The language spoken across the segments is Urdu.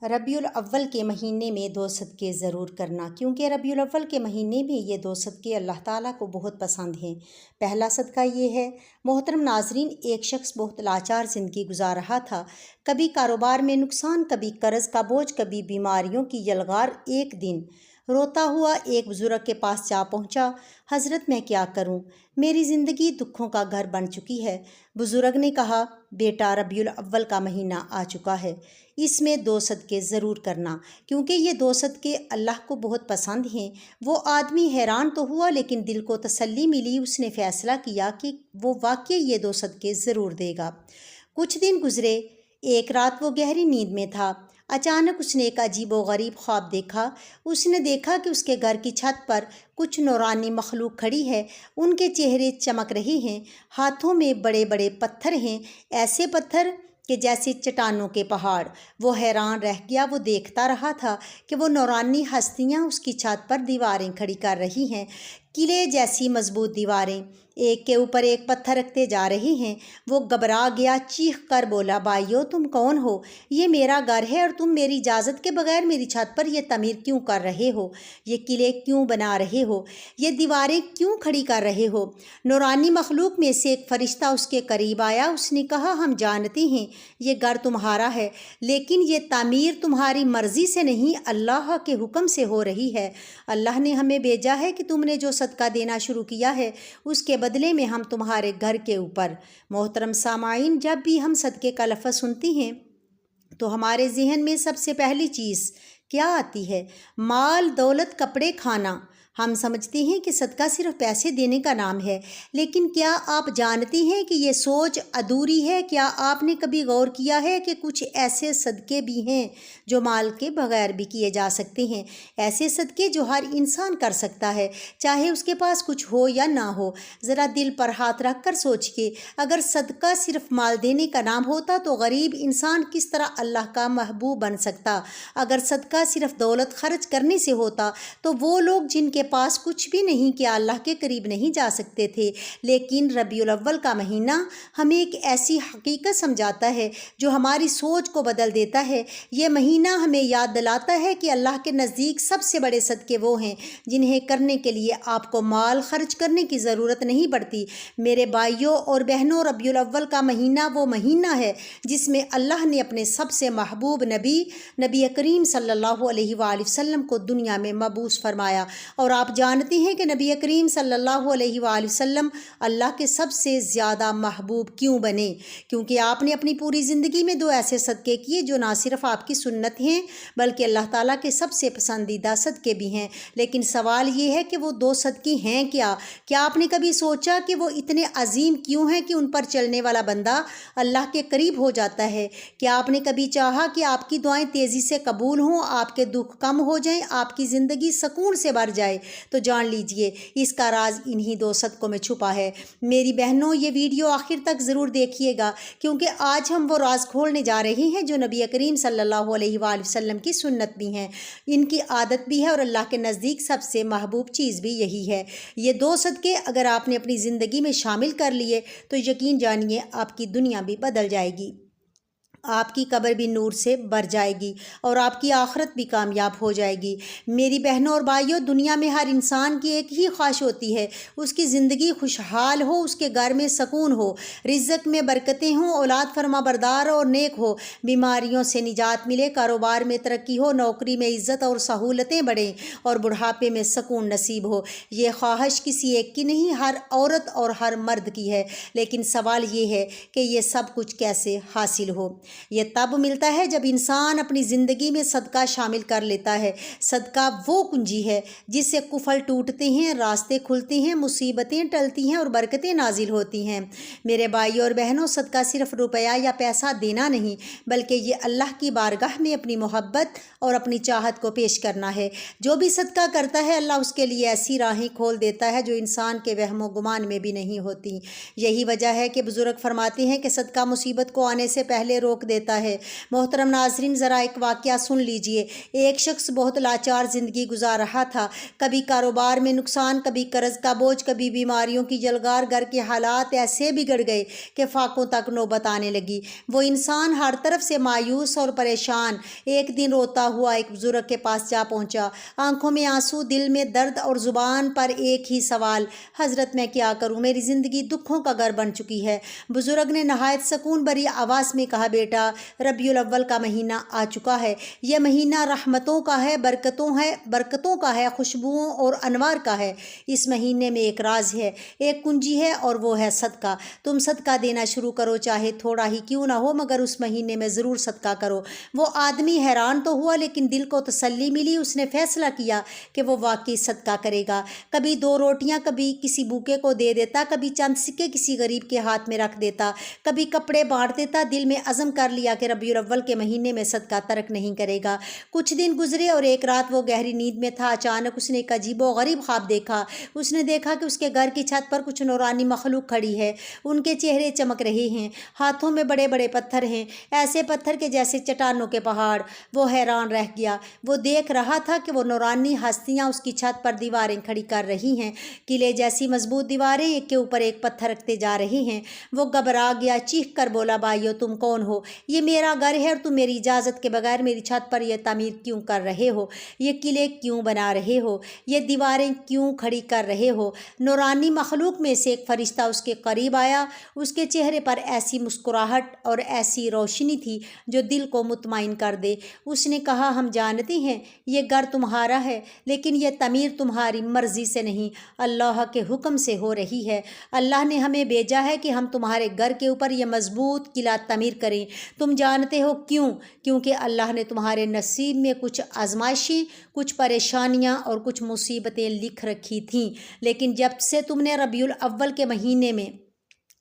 ربیع الاول کے مہینے میں 2 صدقے ضرور کرنا، کیونکہ ربیع الاول کے مہینے میں یہ 2 صدقے اللہ تعالیٰ کو بہت پسند ہیں۔ پہلا صدقہ یہ ہے، محترم ناظرین، ایک شخص بہت لاچار زندگی گزار رہا تھا، کبھی کاروبار میں نقصان، کبھی قرض کا بوجھ، کبھی بیماریوں کی یلغار۔ ایک دن روتا ہوا ایک بزرگ کے پاس جا پہنچا، حضرت میں کیا کروں، میری زندگی دکھوں کا گھر بن چکی ہے۔ بزرگ نے کہا، بیٹا، ربیع الاول کا مہینہ آ چکا ہے، اس میں 2 صدقے ضرور کرنا، کیونکہ یہ 2 صدقے اللہ کو بہت پسند ہیں۔ وہ آدمی حیران تو ہوا، لیکن دل کو تسلی ملی۔ اس نے فیصلہ کیا کہ وہ واقعی یہ 2 صدقے ضرور دے گا۔ کچھ دن گزرے، ایک رات وہ گہری نیند میں تھا، اچانک اس نے ایک عجیب و غریب خواب دیکھا۔ اس نے دیکھا کہ اس کے گھر کی چھت پر کچھ نورانی مخلوق کھڑی ہے، ان کے چہرے چمک رہے ہیں، ہاتھوں میں بڑے بڑے پتھر ہیں، ایسے پتھر کہ جیسے چٹانوں کے پہاڑ۔ وہ حیران رہ گیا، وہ دیکھتا رہا تھا کہ وہ نورانی ہستیاں اس کی چھت پر دیواریں کھڑی کر رہی ہیں، قلعے جیسی مضبوط دیواریں، ایک کے اوپر ایک پتھر رکھتے جا رہی ہیں۔ وہ گھبرا گیا، چیخ کر بولا، بھائیو، تم کون ہو؟ یہ میرا گھر ہے اور تم میری اجازت کے بغیر میری چھت پر یہ تعمیر کیوں کر رہے ہو؟ یہ قلعے کیوں بنا رہے ہو؟ یہ دیواریں کیوں کھڑی کر رہے ہو؟ نورانی مخلوق میں سے ایک فرشتہ اس کے قریب آیا۔ اس نے کہا، ہم جانتے ہیں یہ گھر تمہارا ہے، لیکن یہ تعمیر تمہاری مرضی سے نہیں، اللہ کے حکم سے ہو رہی ہے۔ اللہ نے ہمیں بھیجا ہے کہ تم نے جو صدقہ دینا شروع کیا ہے، اس کے بدلے میں ہم تمہارے گھر کے اوپر۔ محترم سامعین، جب بھی ہم صدقے کا لفظ سنتے ہیں تو ہمارے ذہن میں سب سے پہلی چیز کیا آتی ہے؟ مال، دولت، کپڑے، کھانا۔ ہم سمجھتے ہیں کہ صدقہ صرف پیسے دینے کا نام ہے، لیکن کیا آپ جانتے ہیں کہ یہ سوچ ادھوری ہے؟ کیا آپ نے کبھی غور کیا ہے کہ کچھ ایسے صدقے بھی ہیں جو مال کے بغیر بھی کیے جا سکتے ہیں؟ ایسے صدقے جو ہر انسان کر سکتا ہے، چاہے اس کے پاس کچھ ہو یا نہ ہو۔ ذرا دل پر ہاتھ رکھ کر سوچئے، اگر صدقہ صرف مال دینے کا نام ہوتا تو غریب انسان کس طرح اللہ کا محبوب بن سکتا؟ اگر صدقہ صرف دولت خرچ کرنے سے ہوتا تو وہ لوگ جن کے پاس کچھ بھی نہیں، کیا اللہ کے قریب نہیں جا سکتے تھے؟ لیکن ربیع الاول کا مہینہ ہمیں ایک ایسی حقیقت سمجھاتا ہے جو ہماری سوچ کو بدل دیتا ہے۔ یہ مہینہ ہمیں یاد دلاتا ہے کہ اللہ کے نزدیک سب سے بڑے صدقے وہ ہیں جنہیں کرنے کے لیے آپ کو مال خرچ کرنے کی ضرورت نہیں پڑتی۔ میرے بھائیوں اور بہنوں، ربیع الاول کا مہینہ وہ مہینہ ہے جس میں اللہ نے اپنے سب سے محبوب نبی کریم صلی اللہ علیہ وآلہ وسلم کو دنیا میں مبعوث فرمایا۔ اور آپ جانتے ہیں کہ نبی کریم صلی اللہ علیہ وآلہ وسلم اللہ کے سب سے زیادہ محبوب کیوں بنے؟ کیونکہ آپ نے اپنی پوری زندگی میں 2 ایسے صدقے کیے جو نہ صرف آپ کی سنت ہیں بلکہ اللہ تعالیٰ کے سب سے پسندیدہ صدقے بھی ہیں۔ لیکن سوال یہ ہے کہ وہ 2 صدقے ہیں کیا؟ کیا آپ نے کبھی سوچا کہ وہ اتنے عظیم کیوں ہیں کہ ان پر چلنے والا بندہ اللہ کے قریب ہو جاتا ہے؟ کیا آپ نے کبھی چاہا کہ آپ کی دعائیں تیزی سے قبول ہوں، آپ کے دکھ کم ہو جائیں، آپ کی زندگی سکون سے بھر جائے؟ تو جان لیجئے اس کا راز انہی 2 صدقوں میں چھپا ہے۔ میری بہنوں، یہ ویڈیو آخر تک ضرور دیکھیے گا، کیونکہ آج ہم وہ راز کھولنے جا رہے ہیں جو نبی کریم صلی اللہ علیہ وآلہ وسلم کی سنت بھی ہیں، ان کی عادت بھی ہے، اور اللہ کے نزدیک سب سے محبوب چیز بھی یہی ہے۔ یہ 2 صدقے اگر آپ نے اپنی زندگی میں شامل کر لیے تو یقین جانیے آپ کی دنیا بھی بدل جائے گی، آپ کی قبر بھی نور سے بھر جائے گی اور آپ کی آخرت بھی کامیاب ہو جائے گی۔ میری بہنوں اور بھائیوں، دنیا میں ہر انسان کی ایک ہی خواہش ہوتی ہے، اس کی زندگی خوشحال ہو، اس کے گھر میں سکون ہو، رزق میں برکتیں ہوں، اولاد فرما بردار اور نیک ہو، بیماریوں سے نجات ملے، کاروبار میں ترقی ہو، نوکری میں عزت اور سہولتیں بڑھیں اور بڑھاپے میں سکون نصیب ہو۔ یہ خواہش کسی ایک کی نہیں، ہر عورت اور ہر مرد کی ہے، لیکن سوال یہ ہے کہ یہ سب کچھ کیسے حاصل ہو؟ یہ تب ملتا ہے جب انسان اپنی زندگی میں صدقہ شامل کر لیتا ہے۔ صدقہ وہ کنجی ہے جس سے قفل ٹوٹتے ہیں، راستے کھلتے ہیں، مصیبتیں ٹلتی ہیں اور برکتیں نازل ہوتی ہیں۔ میرے بھائیوں اور بہنوں، صدقہ صرف روپیہ یا پیسہ دینا نہیں، بلکہ یہ اللہ کی بارگاہ میں اپنی محبت اور اپنی چاہت کو پیش کرنا ہے۔ جو بھی صدقہ کرتا ہے، اللہ اس کے لیے ایسی راہیں کھول دیتا ہے جو انسان کے وہم و گمان میں بھی نہیں ہوتی۔ یہی وجہ ہے کہ بزرگ فرماتے ہیں کہ صدقہ مصیبت کو آنے سے پہلے روک ٹھوک دیتا ہے۔ محترم ناظرین، ذرا ایک واقعہ سن لیجئے۔ ایک شخص بہت لاچار زندگی گزار رہا تھا۔ کبھی کاروبار میں نقصان، کبھی قرض کا بوجھ، کبھی بیماریوں کی جلگار، گھر کے حالات ایسے بگڑ گئے کہ فاقوں تک نوبت آنے لگی۔ وہ انسان ہر طرف سے مایوس اور پریشان ایک دن روتا ہوا ایک بزرگ کے پاس جا پہنچا، آنکھوں میں آنسو، دل میں درد اور زبان پر ایک ہی سوال: حضرت میں کیا کروں، میری زندگی دکھوں کا گھر بن چکی ہے۔ بزرگ نے نہایت سکون بھری آواز میں کہا: بیٹا، ربیع الاول کا مہینہ آ چکا ہے۔ یہ مہینہ رحمتوں کا ہے، برکتوں کا ہے، خوشبوؤں اور انوار کا ہے۔ اس مہینے میں ایک راز ہے، ایک کنجی ہے، اور وہ ہے صدقہ۔ تم صدقہ دینا شروع کرو، چاہے تھوڑا ہی کیوں نہ ہو، مگر اس مہینے میں ضرور صدقہ کرو۔ وہ آدمی حیران تو ہوا، لیکن دل کو تسلی ملی۔ اس نے فیصلہ کیا کہ وہ واقعی صدقہ کرے گا۔ کبھی 2 روٹیاں کبھی کسی بھوکے کو دے دیتا، کبھی چند سکے کسی غریب کے ہاتھ میں رکھ دیتا، کبھی کپڑے بانٹ دیتا۔ دل میں عزم کر لیا کہ ربیع الاول کے مہینے میں صدقہ ترک نہیں کرے گا۔ کچھ دن گزرے اور ایک رات وہ گہری نیند میں تھا۔ اچانک اس نے ایک عجیب و غریب خواب دیکھا۔ اس نے دیکھا کہ اس کے گھر کی چھت پر کچھ نورانی مخلوق کھڑی ہے۔ ان کے چہرے چمک رہے ہیں، ہاتھوں میں بڑے بڑے پتھر ہیں، ایسے پتھر کے جیسے چٹانوں کے پہاڑ۔ وہ حیران رہ گیا۔ وہ دیکھ رہا تھا کہ وہ نورانی ہستیاں اس کی چھت پر دیواریں کھڑی کر رہی ہیں، قلعے جیسی مضبوط دیواریں ایک کے اوپر ایک پتھر رکھتے جا رہی ہیں۔ وہ گھبرا گیا، چیخ کر بولا: بھائیو، تم کون ہو؟ یہ میرا گھر ہے اور تم میری اجازت کے بغیر میری چھت پر یہ تعمیر کیوں کر رہے ہو؟ یہ قلعے کیوں بنا رہے ہو؟ یہ دیواریں کیوں کھڑی کر رہے ہو؟ نورانی مخلوق میں سے ایک فرشتہ اس کے قریب آیا۔ اس کے چہرے پر ایسی مسکراہٹ اور ایسی روشنی تھی جو دل کو مطمئن کر دے۔ اس نے کہا: ہم جانتے ہیں یہ گھر تمہارا ہے، لیکن یہ تعمیر تمہاری مرضی سے نہیں، اللہ کے حکم سے ہو رہی ہے۔ اللہ نے ہمیں بھیجا ہے کہ ہم تمہارے گھر کے اوپر یہ مضبوط قلعہ تعمیر کریں۔ تم جانتے ہو کیوں؟ کیونکہ اللہ نے تمہارے نصیب میں کچھ آزمائشیں، کچھ پریشانیاں اور کچھ مصیبتیں لکھ رکھی تھیں، لیکن جب سے تم نے ربیع الاول کے مہینے میں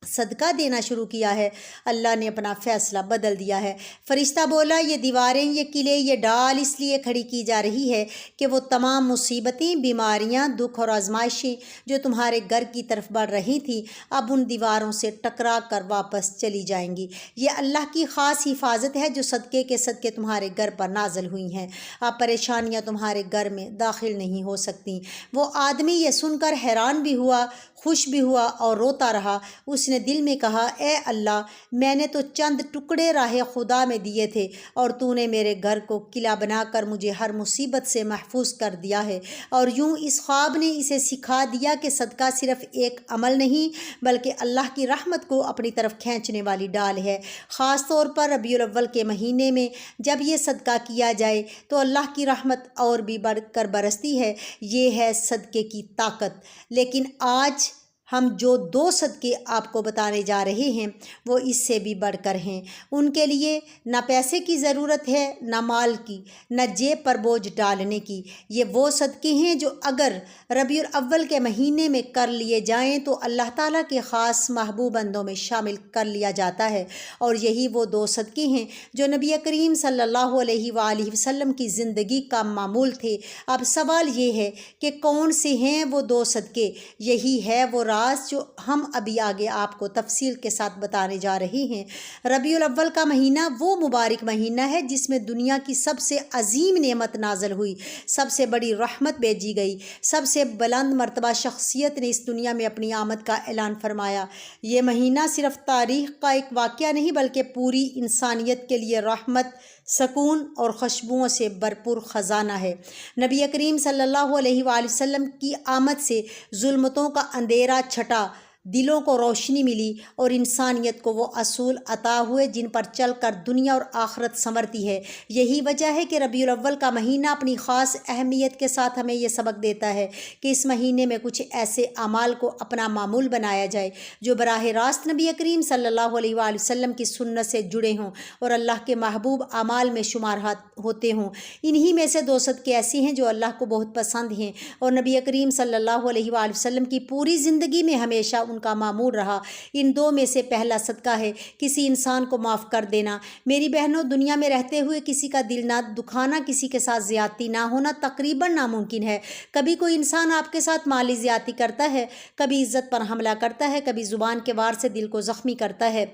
صدقہ دینا شروع کیا ہے، اللہ نے اپنا فیصلہ بدل دیا ہے۔ فرشتہ بولا: یہ دیواریں، یہ قلعے، یہ ڈال اس لیے کھڑی کی جا رہی ہے کہ وہ تمام مصیبتیں، بیماریاں، دکھ اور آزمائشیں جو تمہارے گھر کی طرف بڑھ رہی تھیں، اب ان دیواروں سے ٹکرا کر واپس چلی جائیں گی۔ یہ اللہ کی خاص حفاظت ہے جو صدقے کے صدقے تمہارے گھر پر نازل ہوئی ہیں۔ اب پریشانیاں تمہارے گھر میں داخل نہیں ہو سکتیں۔ وہ آدمی یہ سن کر حیران بھی ہوا، خوش بھی ہوا اور روتا رہا۔ اس نے دل میں کہا: اے اللہ، میں نے تو چند ٹکڑے راہ خدا میں دیے تھے اور تو نے میرے گھر کو قلعہ بنا کر مجھے ہر مصیبت سے محفوظ کر دیا ہے۔ اور یوں اس خواب نے اسے سکھا دیا کہ صدقہ صرف ایک عمل نہیں بلکہ اللہ کی رحمت کو اپنی طرف کھینچنے والی ڈال ہے۔ خاص طور پر ربیع الاول کے مہینے میں جب یہ صدقہ کیا جائے تو اللہ کی رحمت اور بھی بڑھ کر برستی ہے۔ یہ ہے صدقے کی طاقت۔ لیکن آج ہم جو 2 صدقے آپ کو بتانے جا رہے ہیں وہ اس سے بھی بڑھ کر ہیں۔ ان کے لیے نہ پیسے کی ضرورت ہے، نہ مال کی، نہ جیب پر بوجھ ڈالنے کی۔ یہ وہ صدقے ہیں جو اگر ربیع الاول کے مہینے میں کر لیے جائیں تو اللہ تعالیٰ کے خاص محبوب بندوں میں شامل کر لیا جاتا ہے۔ اور یہی وہ 2 صدقے ہیں جو نبی کریم صلی اللہ علیہ وآلہ وسلم کی زندگی کا معمول تھے۔ اب سوال یہ ہے کہ کون سے ہیں وہ 2 صدقے؟ یہی ہے وہ جو ہم ابھی آگے آپ کو تفصیل کے ساتھ بتانے جا رہے ہیں۔ ربیع الاول کا مہینہ وہ مبارک مہینہ ہے جس میں دنیا کی سب سے عظیم نعمت نازل ہوئی، سب سے بڑی رحمت بھیجی گئی، سب سے بلند مرتبہ شخصیت نے اس دنیا میں اپنی آمد کا اعلان فرمایا۔ یہ مہینہ صرف تاریخ کا ایک واقعہ نہیں بلکہ پوری انسانیت کے لیے رحمت، سکون اور خوشبوؤں سے بھرپور خزانہ ہے۔ نبی کریم صلی اللہ علیہ وآلہ وسلم کی آمد سے ظلمتوں کا اندھیرا چھٹا، دلوں کو روشنی ملی اور انسانیت کو وہ اصول عطا ہوئے جن پر چل کر دنیا اور آخرت سنورتی ہے۔ یہی وجہ ہے کہ ربیع الاول کا مہینہ اپنی خاص اہمیت کے ساتھ ہمیں یہ سبق دیتا ہے کہ اس مہینے میں کچھ ایسے اعمال کو اپنا معمول بنایا جائے جو براہ راست نبی کریم صلی اللہ علیہ وآلہ وسلم کی سنت سے جڑے ہوں اور اللہ کے محبوب اعمال میں شمار ہوتے ہوں۔ انہی میں سے 2 صدقے ایسے ہیں جو اللہ کو بہت پسند ہیں اور نبی کریم صلی اللہ علیہ وآلہ وسلم کی پوری زندگی میں ہمیشہ ان کا معمول رہا۔ ان 2 میں سے پہلا صدقہ ہے کسی انسان کو معاف کر دینا۔ میری بہنوں، دنیا میں رہتے ہوئے کسی کا دل نہ دکھانا، کسی کے ساتھ زیادتی نہ ہونا تقریباً ناممکن ہے۔ کبھی کوئی انسان آپ کے ساتھ مالی زیادتی کرتا ہے، کبھی عزت پر حملہ کرتا ہے، کبھی زبان کے وار سے دل کو زخمی کرتا ہے،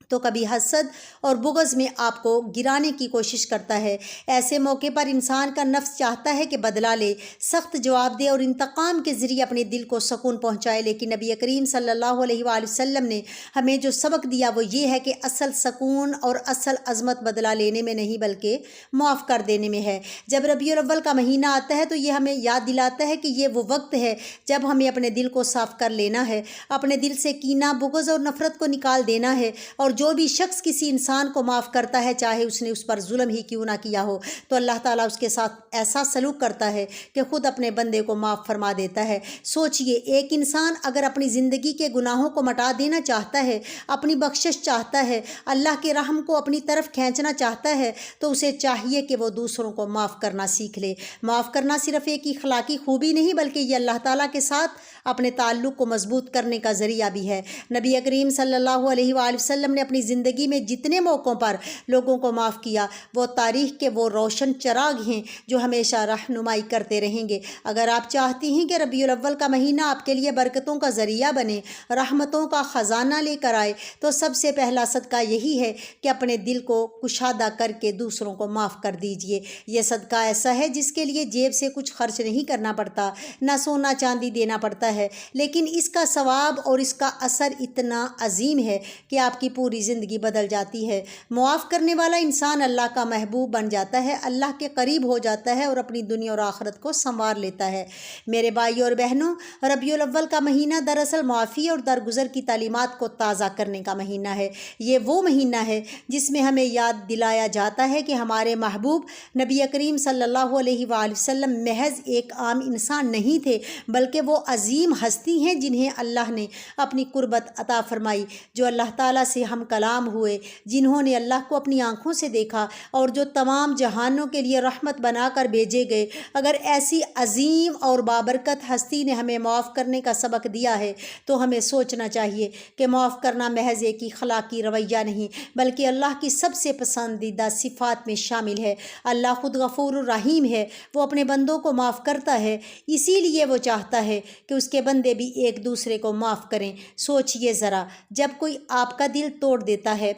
تو کبھی حسد اور بغض میں آپ کو گرانے کی کوشش کرتا ہے۔ ایسے موقع پر انسان کا نفس چاہتا ہے کہ بدلہ لے، سخت جواب دے اور انتقام کے ذریعے اپنے دل کو سکون پہنچائے، لیکن نبی کریم صلی اللہ علیہ وآلہ وسلم نے ہمیں جو سبق دیا وہ یہ ہے کہ اصل سکون اور اصل عظمت بدلہ لینے میں نہیں بلکہ معاف کر دینے میں ہے۔ جب ربیع الاول کا مہینہ آتا ہے تو یہ ہمیں یاد دلاتا ہے کہ یہ وہ وقت ہے جب ہمیں اپنے دل کو صاف کر لینا ہے، اپنے دل سے کینہ، بغض اور نفرت کو نکال دینا ہے، اور جو بھی شخص کسی انسان کو معاف کرتا ہے، چاہے اس نے اس پر ظلم ہی کیوں نہ کیا ہو، تو اللہ تعالیٰ اس کے ساتھ ایسا سلوک کرتا ہے کہ خود اپنے بندے کو معاف فرما دیتا ہے۔ سوچئے، ایک انسان اگر اپنی زندگی کے گناہوں کو مٹا دینا چاہتا ہے، اپنی بخشش چاہتا ہے، اللہ کے رحم کو اپنی طرف کھینچنا چاہتا ہے، تو اسے چاہیے کہ وہ دوسروں کو معاف کرنا سیکھ لے۔ معاف کرنا صرف ایک اخلاقی خوبی نہیں بلکہ یہ اللہ تعالیٰ کے ساتھ اپنے تعلق کو مضبوط کرنے کا ذریعہ بھی ہے۔ نبی کریم صلی اللہ علیہ وآلہ وسلم نے اپنی زندگی میں جتنے موقعوں پر لوگوں کو معاف کیا، وہ تاریخ کے وہ روشن چراغ ہیں جو ہمیشہ رہنمائی کرتے رہیں گے۔ اگر آپ چاہتی ہیں کہ ربیع الاول کا مہینہ آپ کے لیے برکتوں کا ذریعہ بنے، رحمتوں کا خزانہ لے کر آئے، تو سب سے پہلا صدقہ یہی ہے کہ اپنے دل کو کشادہ کر کے دوسروں کو معاف کر دیجئے۔ یہ صدقہ ایسا ہے جس کے لیے جیب سے کچھ خرچ نہیں کرنا پڑتا، نہ سونا چاندی دینا پڑتا ہے، لیکن اس کا ثواب اور اس کا اثر اتنا عظیم ہے کہ آپ کی پوری زندگی بدل جاتی ہے۔ معاف کرنے والا انسان اللہ کا محبوب بن جاتا ہے، اللہ کے قریب ہو جاتا ہے اور اپنی دنیا اور آخرت کو سنوار لیتا ہے۔ میرے بھائی اور بہنوں، ربیع الاول کا مہینہ دراصل معافی اور درگزر کی تعلیمات کو تازہ کرنے کا مہینہ ہے۔ یہ وہ مہینہ ہے جس میں ہمیں یاد دلایا جاتا ہے کہ ہمارے محبوب نبی کریم صلی اللہ علیہ وآلہ وسلم محض ایک عام انسان نہیں تھے بلکہ وہ عظیم ہستی ہیں جنہیں اللہ نے اپنی قربت عطا فرمائی، جو اللہ تعالیٰ سے ہم کلام ہوئے، جنہوں نے اللہ کو اپنی آنکھوں سے دیکھا اور جو تمام جہانوں کے لیے رحمت بنا کر بھیجے گئے۔ اگر ایسی عظیم اور بابرکت ہستی نے ہمیں معاف کرنے کا سبق دیا ہے تو ہمیں سوچنا چاہیے کہ معاف کرنا محض ایک اخلاقی رویہ نہیں بلکہ اللہ کی سب سے پسندیدہ صفات میں شامل ہے۔ اللہ خود غفور الرحیم ہے، وہ اپنے بندوں کو معاف کرتا ہے، اسی لیے وہ چاہتا ہے کہ اس کے بندے بھی ایک دوسرے کو معاف کریں۔ سوچئے ذرا، جب کوئی آپ کا دل توڑ دیتا ہے،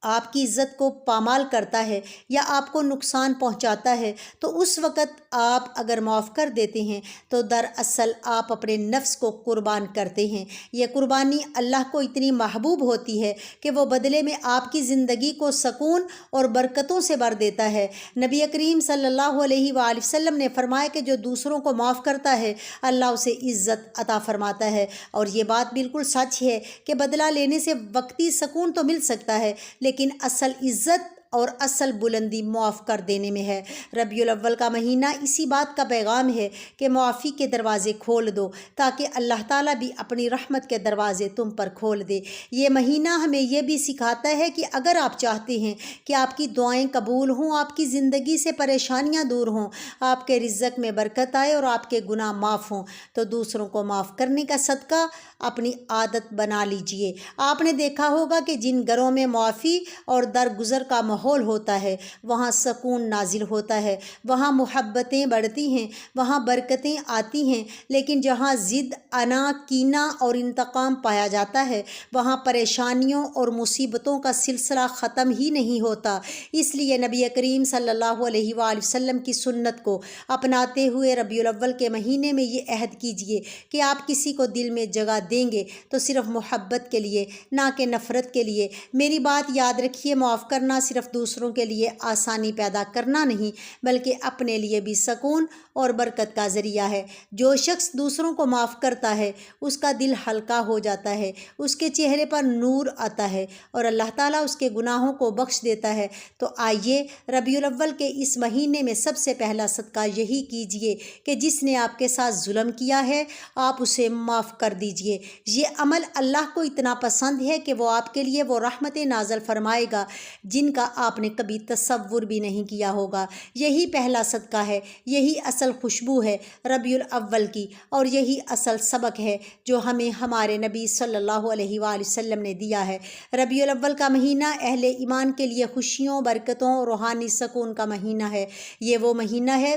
آپ کی عزت کو پامال کرتا ہے یا آپ کو نقصان پہنچاتا ہے، تو اس وقت آپ اگر معاف کر دیتے ہیں تو دراصل آپ اپنے نفس کو قربان کرتے ہیں۔ یہ قربانی اللہ کو اتنی محبوب ہوتی ہے کہ وہ بدلے میں آپ کی زندگی کو سکون اور برکتوں سے بھر دیتا ہے۔ نبی کریم صلی اللہ علیہ وآلہ وسلم نے فرمایا کہ جو دوسروں کو معاف کرتا ہے اللہ اسے عزت عطا فرماتا ہے، اور یہ بات بالکل سچ ہے کہ بدلہ لینے سے وقتی سکون تو مل سکتا ہے لیکن اصل عزت اور اصل بلندی معاف کر دینے میں ہے۔ ربیع الاول کا مہینہ اسی بات کا پیغام ہے کہ معافی کے دروازے کھول دو تاکہ اللہ تعالیٰ بھی اپنی رحمت کے دروازے تم پر کھول دے۔ یہ مہینہ ہمیں یہ بھی سکھاتا ہے کہ اگر آپ چاہتے ہیں کہ آپ کی دعائیں قبول ہوں، آپ کی زندگی سے پریشانیاں دور ہوں، آپ کے رزق میں برکت آئے اور آپ کے گناہ معاف ہوں، تو دوسروں کو معاف کرنے کا صدقہ اپنی عادت بنا لیجئے۔ آپ نے دیکھا ہوگا کہ جن گھروں میں معافی اور درگزر کا ماحول ہوتا ہے وہاں سکون نازل ہوتا ہے، وہاں محبتیں بڑھتی ہیں، وہاں برکتیں آتی ہیں، لیکن جہاں ضد، انا، کینہ اور انتقام پایا جاتا ہے وہاں پریشانیوں اور مصیبتوں کا سلسلہ ختم ہی نہیں ہوتا۔ اس لیے نبی کریم صلی اللہ علیہ وآلہ وسلم کی سنت کو اپناتے ہوئے ربیع الاول کے مہینے میں یہ عہد کیجئے کہ آپ کسی کو دل میں جگہ دیں گے تو صرف محبت کے لیے، نہ کہ نفرت کے لیے۔ میری بات یاد رکھیے، معاف کرنا صرف دوسروں کے لیے آسانی پیدا کرنا نہیں بلکہ اپنے لیے بھی سکون اور برکت کا ذریعہ ہے۔ جو شخص دوسروں کو معاف کرتا ہے اس کا دل ہلکا ہو جاتا ہے، اس کے چہرے پر نور آتا ہے اور اللہ تعالیٰ اس کے گناہوں کو بخش دیتا ہے۔ تو آئیے ربیع الاول کے اس مہینے میں سب سے پہلا صدقہ یہی کیجئے کہ جس نے آپ کے ساتھ ظلم کیا ہے آپ اسے معاف کر دیجئے۔ یہ عمل اللہ کو اتنا پسند ہے کہ وہ آپ کے لیے وہ رحمتیں نازل فرمائے گا جن کا آپ نے کبھی تصور بھی نہیں کیا ہوگا۔ یہی پہلا صدقہ ہے، یہی اصل خوشبو ہے ربیع الاول کی، اور یہی اصل سبق ہے جو ہمیں ہمارے نبی صلی اللہ علیہ وآلہ وسلم نے دیا ہے۔ ربیع الاول کا مہینہ اہل ایمان کے لیے خوشیوں، برکتوں اور روحانی سکون کا مہینہ ہے۔ یہ وہ مہینہ ہے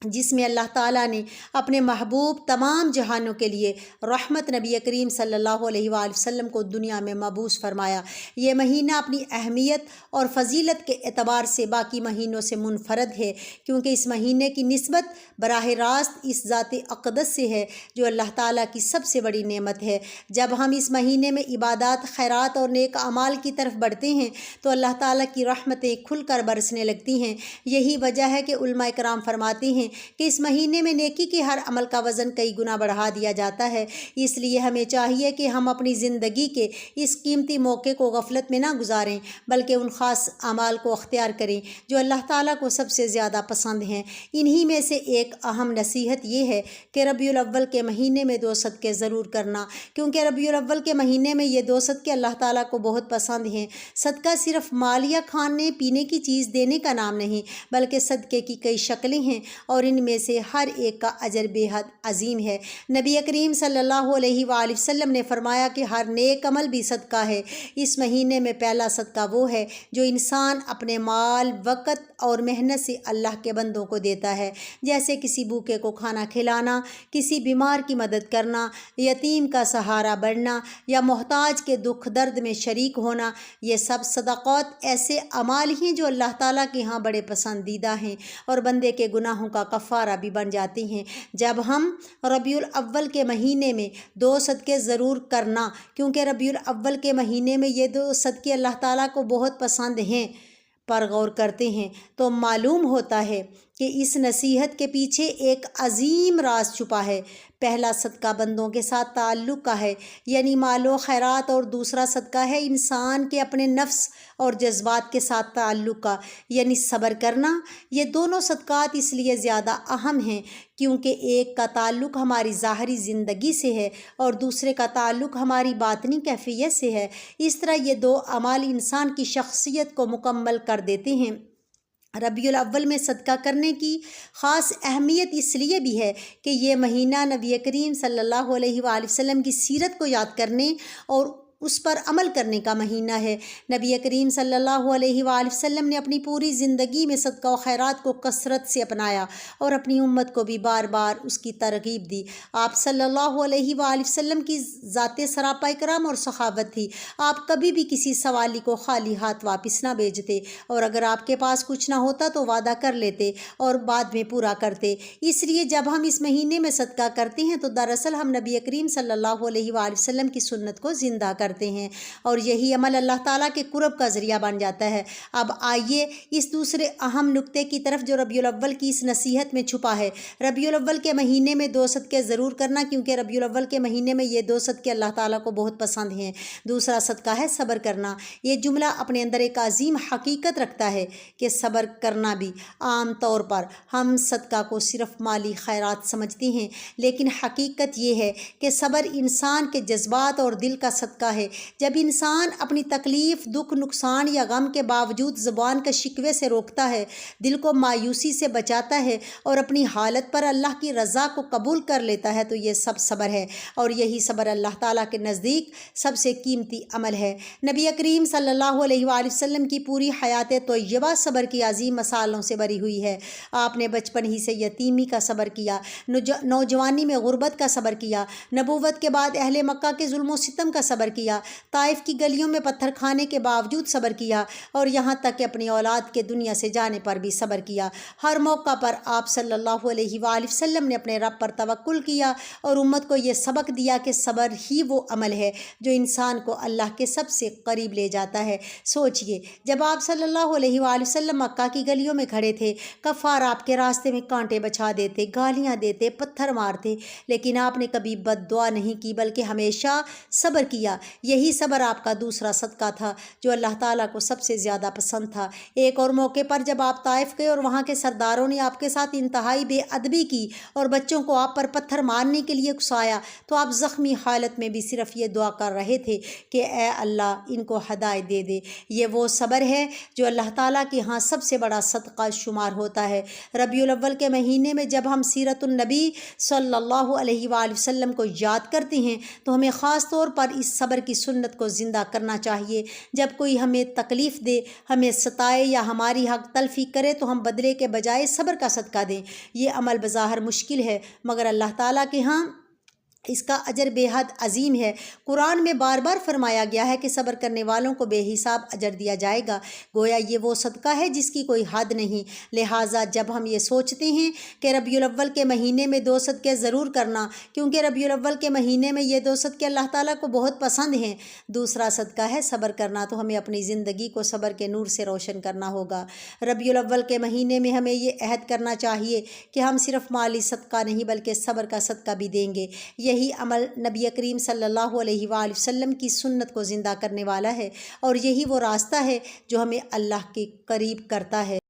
جس میں اللہ تعالیٰ نے اپنے محبوب تمام جہانوں کے لیے رحمت نبی کریم صلی اللہ علیہ وآلہ وسلم کو دنیا میں مبعوث فرمایا۔ یہ مہینہ اپنی اہمیت اور فضیلت کے اعتبار سے باقی مہینوں سے منفرد ہے، کیونکہ اس مہینے کی نسبت براہ راست اس ذات اقدس سے ہے جو اللہ تعالیٰ کی سب سے بڑی نعمت ہے۔ جب ہم اس مہینے میں عبادات، خیرات اور نیک اعمال کی طرف بڑھتے ہیں تو اللہ تعالیٰ کی رحمتیں کھل کر برسنے لگتی ہیں۔ یہی وجہ ہے کہ علماء کرام فرماتے ہیں کہ اس مہینے میں نیکی کے ہر عمل کا وزن کئی گنا بڑھا دیا جاتا ہے۔ اس لیے ہمیں چاہیے کہ ہم اپنی زندگی کے اس قیمتی موقع کو غفلت میں نہ گزاریں، بلکہ ان خاص اعمال کو اختیار کریں جو اللہ تعالیٰ کو سب سے زیادہ پسند ہیں۔ انہی میں سے ایک اہم نصیحت یہ ہے کہ ربیع الاول کے مہینے میں 2 صدقے ضرور کرنا، کیونکہ ربیع الاول کے مہینے میں یہ 2 صدقے اللہ تعالیٰ کو بہت پسند ہیں۔ صدقہ صرف مال یا کھانے پینے کی چیز دینے کا نام نہیں، بلکہ صدقے کی کئی شکلیں ہیں اور ان میں سے ہر ایک کا اجر بے حد عظیم ہے۔ نبی کریم صلی اللہ علیہ وآلہ وسلم نے فرمایا کہ ہر نیک عمل بھی صدقہ ہے۔ اس مہینے میں پہلا صدقہ وہ ہے جو انسان اپنے مال، وقت اور محنت سے اللہ کے بندوں کو دیتا ہے، جیسے کسی بھوکے کو کھانا کھلانا، کسی بیمار کی مدد کرنا، یتیم کا سہارا بننا یا محتاج کے دکھ درد میں شریک ہونا۔ یہ سب صدقات ایسے اعمال ہیں جو اللہ تعالیٰ کے ہاں بڑے پسندیدہ ہیں اور بندے کے گناہوں کا کفارہ بھی بن جاتے ہیں۔ جب ہم ربیع الاول کے مہینے میں 2 صدقے ضرور کرنا، کیونکہ ربیع الاول کے مہینے میں یہ 2 صدقے اللہ تعالیٰ کو بہت پسند ہیں، پر غور کرتے ہیں تو معلوم ہوتا ہے کہ اس نصیحت کے پیچھے ایک عظیم راز چھپا ہے۔ پہلا صدقہ بندوں کے ساتھ تعلق کا ہے، یعنی مال و خیرات، اور دوسرا صدقہ ہے انسان کے اپنے نفس اور جذبات کے ساتھ تعلق کا، یعنی صبر کرنا۔ یہ دونوں صدقات اس لیے زیادہ اہم ہیں کیونکہ ایک کا تعلق ہماری ظاہری زندگی سے ہے اور دوسرے کا تعلق ہماری باطنی کیفیت سے ہے۔ اس طرح یہ 2 اعمال انسان کی شخصیت کو مکمل کر دیتے ہیں۔ ربیع الاول میں صدقہ کرنے کی خاص اہمیت اس لیے بھی ہے کہ یہ مہینہ نبی کریم صلی اللہ علیہ وآلہ وسلم کی سیرت کو یاد کرنے اور اس پر عمل کرنے کا مہینہ ہے۔ نبی کریم صلی اللہ علیہ وآلہ وسلم نے اپنی پوری زندگی میں صدقہ و خیرات کو کثرت سے اپنایا اور اپنی امت کو بھی بار بار اس کی ترغیب دی۔ آپ صلی اللہ علیہ وآلہ وسلم کی ذات سراپا اکرام اور سخاوت تھی۔ آپ کبھی بھی کسی سوالی کو خالی ہاتھ واپس نہ بھیجتے، اور اگر آپ کے پاس کچھ نہ ہوتا تو وعدہ کر لیتے اور بعد میں پورا کرتے۔ اس لیے جب ہم اس مہینے میں صدقہ کرتے ہیں تو دراصل ہم نبی کریم صلی اللہ علیہ وآلہ وسلم کی سنت کو زندہ کرتے ہیں، اور یہی عمل اللہ تعالیٰ کے قرب کا ذریعہ بن جاتا ہے۔ اب آئیے اس دوسرے اہم نقطے کی طرف جو ربیع الاول کی اس نصیحت میں چھپا ہے۔ ربیع الاول کے مہینے میں 2 صدقے ضرور کرنا، کیونکہ ربیع الاول کے مہینے میں یہ 2 صدقے اللہ تعالیٰ کو بہت پسند ہیں۔ دوسرا صدقہ ہے صبر کرنا۔ یہ جملہ اپنے اندر ایک عظیم حقیقت رکھتا ہے کہ صبر کرنا بھی۔ عام طور پر ہم صدقہ کو صرف مالی خیرات سمجھتے ہیں، لیکن حقیقت یہ ہے کہ صبر انسان کے جذبات اور دل کا صدقہ ہے۔ جب انسان اپنی تکلیف، دکھ، نقصان یا غم کے باوجود زبان کے شکوے سے روکتا ہے، دل کو مایوسی سے بچاتا ہے اور اپنی حالت پر اللہ کی رضا کو قبول کر لیتا ہے، تو یہ سب صبر ہے، اور یہی صبر اللہ تعالیٰ کے نزدیک سب سے قیمتی عمل ہے۔ نبی کریم صلی اللہ علیہ وآلہ وسلم کی پوری حیات طیبہ صبر کی عظیم مثالوں سے بھری ہوئی ہے۔ آپ نے بچپن ہی سے یتیمی کا صبر کیا، نوجوانی میں غربت کا صبر کیا، نبوت کے بعد اہل مکہ کے ظلم و ستم کا صبر کیا، طائف کی گلیوں میں پتھر کھانے کے باوجود صبر کیا، اور یہاں تک کہ اپنی اولاد کے دنیا سے جانے پر بھی صبر کیا۔ ہر موقع پر آپ صلی اللہ علیہ وآلہ وسلم نے اپنے رب پر توکل کیا اور امت کو یہ سبق دیا کہ صبر ہی وہ عمل ہے جو انسان کو اللہ کے سب سے قریب لے جاتا ہے۔ سوچئے، جب آپ صلی اللہ علیہ وآلہ وسلم مکہ کی گلیوں میں کھڑے تھے، کفار آپ کے راستے میں کانٹے بچھا دیتے، گالیاں دیتے، پتھر مارتے، لیکن آپ نے کبھی بد دعا نہیں کی بلکہ ہمیشہ صبر کیا۔ یہی صبر آپ کا دوسرا صدقہ تھا جو اللہ تعالیٰ کو سب سے زیادہ پسند تھا۔ ایک اور موقع پر جب آپ طائف گئے اور وہاں کے سرداروں نے آپ کے ساتھ انتہائی بے ادبی کی اور بچوں کو آپ پر پتھر مارنے کے لیے اکسایا، تو آپ زخمی حالت میں بھی صرف یہ دعا کر رہے تھے کہ اے اللہ ان کو ہدایت دے دے۔ یہ وہ صبر ہے جو اللہ تعالیٰ کے ہاں سب سے بڑا صدقہ شمار ہوتا ہے۔ ربیع الاول کے مہینے میں جب ہم سیرت النبی صلی اللہ علیہ وآلہ وسلم کو یاد کرتے ہیں تو ہمیں خاص طور پر اس صبر کی سنت کو زندہ کرنا چاہیے۔ جب کوئی ہمیں تکلیف دے، ہمیں ستائے یا ہماری حق تلفی کرے تو ہم بدلے کے بجائے صبر کا صدقہ دیں۔ یہ عمل بظاہر مشکل ہے مگر اللہ تعالیٰ کے ہاں اس کا اجر بے حد عظیم ہے۔ قرآن میں بار بار فرمایا گیا ہے کہ صبر کرنے والوں کو بے حساب اجر دیا جائے گا۔ گویا یہ وہ صدقہ ہے جس کی کوئی حد نہیں۔ لہٰذا جب ہم یہ سوچتے ہیں کہ ربیع الاول کے مہینے میں 2 صدقے ضرور کرنا، کیونکہ ربیع الاول کے مہینے میں یہ 2 صدقے اللہ تعالیٰ کو بہت پسند ہیں۔ دوسرا صدقہ ہے صبر کرنا، تو ہمیں اپنی زندگی کو صبر کے نور سے روشن کرنا ہوگا۔ ربیع الاول کے مہینے میں ہمیں یہ عہد کرنا چاہیے کہ ہم صرف مالی صدقہ نہیں بلکہ صبر کا صدقہ بھی دیں گے۔ یہی عمل نبی کریم صلی اللہ علیہ وآلہ وسلم کی سنت کو زندہ کرنے والا ہے، اور یہی وہ راستہ ہے جو ہمیں اللہ کے قریب کرتا ہے۔